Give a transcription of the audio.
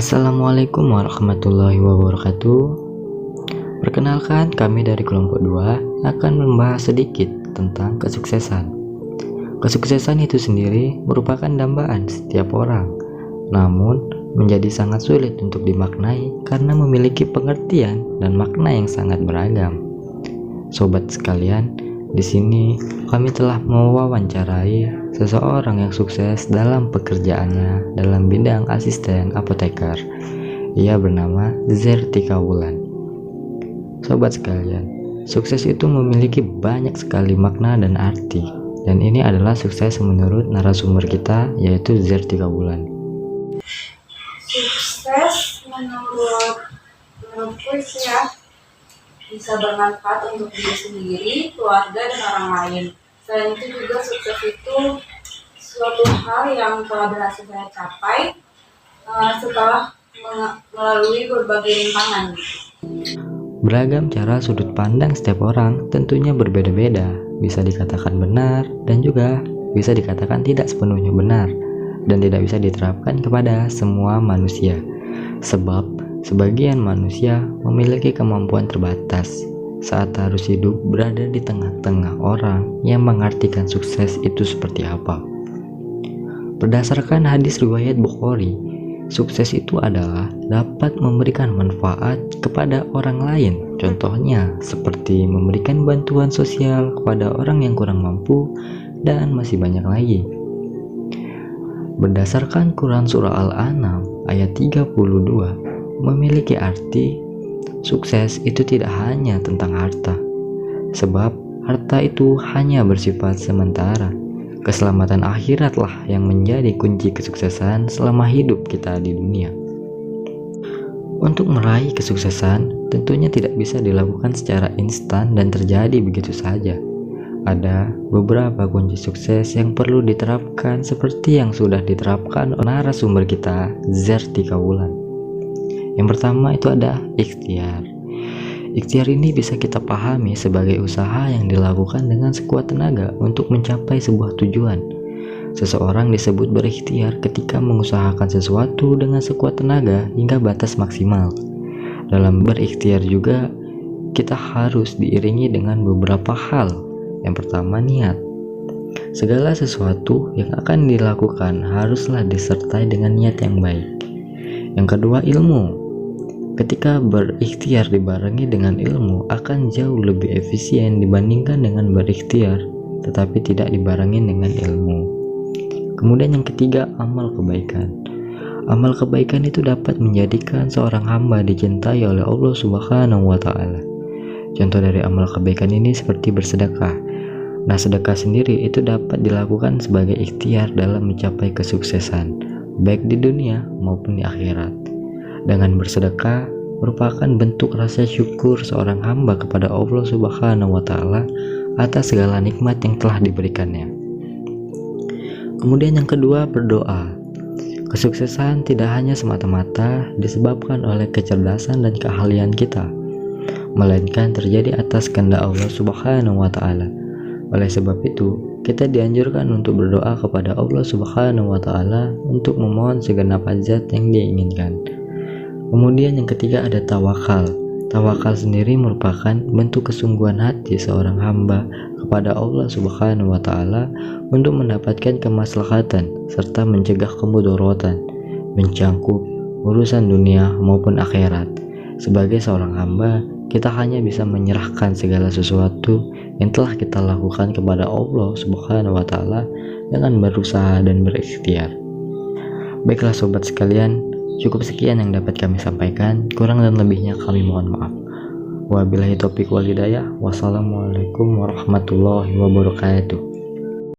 Assalamualaikum warahmatullahi wabarakatuh. Perkenalkan, kami dari kelompok 2 akan membahas sedikit tentang kesuksesan. Kesuksesan itu sendiri merupakan dambaan setiap orang, namun menjadi sangat sulit untuk dimaknai karena memiliki pengertian dan makna yang sangat beragam. Sobat sekalian, di sini kami telah mewawancarai seseorang yang sukses dalam pekerjaannya dalam bidang asisten apoteker. Ia bernama Zertika Wulan. Sobat sekalian, sukses itu memiliki banyak sekali makna dan arti, dan ini adalah sukses menurut narasumber kita, yaitu Zertika Wulan. Sukses menurutku ya bisa bermanfaat untuk diri sendiri, keluarga, dan orang lain. Selain itu juga sukses itu suatu hal yang telah berhasil saya capai setelah melalui berbagai rintangan. Beragam cara sudut pandang setiap orang tentunya berbeda-beda, bisa dikatakan benar dan juga bisa dikatakan tidak sepenuhnya benar, dan tidak bisa diterapkan kepada semua manusia. Sebab sebagian manusia memiliki kemampuan terbatas saat harus hidup berada di tengah-tengah orang yang mengartikan sukses itu seperti apa. Berdasarkan hadis riwayat Bukhari, sukses itu adalah dapat memberikan manfaat kepada orang lain. Contohnya seperti memberikan bantuan sosial kepada orang yang kurang mampu, dan masih banyak lagi. Berdasarkan Quran Surah Al-An'am ayat 32, memiliki arti sukses itu tidak hanya tentang harta, sebab harta itu hanya bersifat sementara. Keselamatan akhiratlah yang menjadi kunci kesuksesan selama hidup kita di dunia. Untuk meraih kesuksesan tentunya tidak bisa dilakukan secara instan dan terjadi begitu saja. Ada beberapa kunci sukses yang perlu diterapkan seperti yang sudah diterapkan oleh narasumber kita, Zertika Wulan. Yang pertama itu ada ikhtiar. Ikhtiar ini bisa kita pahami sebagai usaha yang dilakukan dengan sekuat tenaga untuk mencapai sebuah tujuan. Seseorang disebut berikhtiar ketika mengusahakan sesuatu dengan sekuat tenaga hingga batas maksimal. Dalam berikhtiar juga kita harus diiringi dengan beberapa hal. Yang pertama, niat. Segala sesuatu yang akan dilakukan haruslah disertai dengan niat yang baik. Yang kedua, ilmu. Ketika berikhtiar dibarengi dengan ilmu akan jauh lebih efisien dibandingkan dengan berikhtiar tetapi tidak dibarengi dengan ilmu. Kemudian yang ketiga, amal kebaikan. Amal kebaikan itu dapat menjadikan seorang hamba dicintai oleh Allah Subhanahu wa Ta'ala. Contoh dari amal kebaikan ini seperti bersedekah. Nah, sedekah sendiri itu dapat dilakukan sebagai ikhtiar dalam mencapai kesuksesan, baik di dunia maupun di akhirat. Dengan bersedekah merupakan bentuk rasa syukur seorang hamba kepada Allah Subhanahu wa Ta'ala atas segala nikmat yang telah diberikannya. Kemudian yang kedua, berdoa. Kesuksesan tidak hanya semata-mata disebabkan oleh kecerdasan dan keahlian kita, melainkan terjadi atas kehendak Allah Subhanahu wa Ta'ala. Oleh sebab itu, kita dianjurkan untuk berdoa kepada Allah Subhanahu wa Ta'ala untuk memohon segenap hajat yang diinginkan. Kemudian yang ketiga ada tawakal. Tawakal sendiri merupakan bentuk kesungguhan hati seorang hamba kepada Allah Subhanahu wa Ta'ala untuk mendapatkan kemaslahatan serta mencegah kemudorotan, mencangkup urusan dunia maupun akhirat. Sebagai seorang hamba, kita hanya bisa menyerahkan segala sesuatu yang telah kita lakukan kepada Allah Subhanahu wa Ta'ala dengan berusaha dan berikhtiar. Baiklah sobat sekalian, cukup sekian yang dapat kami sampaikan. Kurang dan lebihnya kami mohon maaf. Wabillahi taufiq wal hidayah. Wassalamualaikum warahmatullahi wabarakatuh.